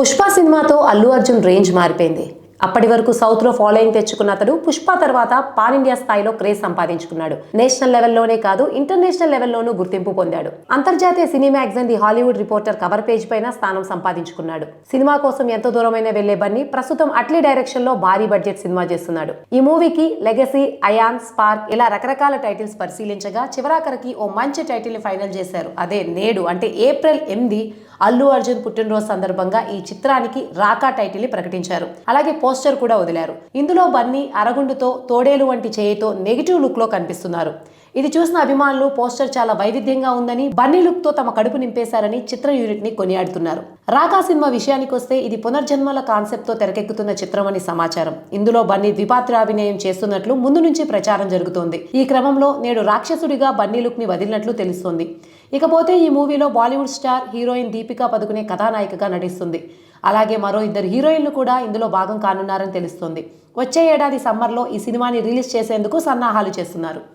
పుష్ప సినిమాతో అల్లు అర్జున్ రేంజ్ మారిపోయింది. అప్పటి వరకు సౌత్ లో ఫాలోయింగ్ తెచ్చుకున్న అతడు పుష్ప తర్వాత పాన్ ఇండియా స్థాయిలో క్రేజ్ సంపాదించుకున్నాడు. నేషనల్ లెవెల్లోనే కాదు, ఇంటర్నేషనల్ లెవెల్లోనూ గుర్తింపు పొందాడు. అంతర్జాతీయ cine magazine the Hollywood reporter cover page పైన స్థానం సంపాదించుకున్నాడు. సినిమా కోసం ఎంతో దూరమైన వెళ్లే బన్నీ ప్రస్తుతం అట్లీ డైరెక్షన్ లో భారీ బడ్జెట్ సినిమా చేస్తున్నాడు. ఈ మూవీకి లెగసీ, అయాన్, స్పార్క్ ఇలా రకరకాల టైటిల్స్ పరిశీలించగా చివరాఖరికి ఓ మంచి టైటిల్ ని ఫైనల్ చేశారు. అదే నేడు అంటే ఏప్రిల్ 8 అల్లు అర్జున్ పుట్టినరోజు సందర్భంగా ఈ చిత్రానికి రాకా టైటిల్ ని ప్రకటించారు. అలాగే పోస్టర్ కూడా వదిలారు. ఇందులో బన్నీ అరగుండుతో, తోడేలు వంటి చేయితో నెగిటివ్ లుక్ లో కనిపిస్తున్నారు. ఇది చూసిన అభిమానులు పోస్టర్ చాలా వైవిధ్యంగా ఉందని, బన్నీ లుక్ తో తమ కడుపు నింపేశారని చిత్ర యూనిట్ ని కొనియాడుతున్నారు. రాకా సినిమా విషయానికి వస్తే ఇది పునర్జన్మల కాన్సెప్ట్ తో తెరకెక్కుతున్న చిత్రం అని సమాచారం. ఇందులో బన్నీ ద్విపాత్రాభినయం చేస్తున్నట్లు ముందు నుంచి ప్రచారం జరుగుతోంది. ఈ క్రమంలో నేడు రాక్షసుడిగా బన్నీ లుక్ ని వదిలినట్లు తెలుస్తోంది. ఇకపోతే ఈ మూవీలో బాలీవుడ్ స్టార్ హీరోయిన్ దీపికా పదుకునే కథానాయికగా నటిస్తుంది. అలాగే మరో 2 హీరోయిన్లు కూడా ఇందులో భాగం కానున్నారని తెలుస్తోంది. వచ్చే ఏడాది సమ్మర్లో ఈ సినిమాని రిలీజ్ చేసేందుకు సన్నాహాలు చేస్తున్నారు.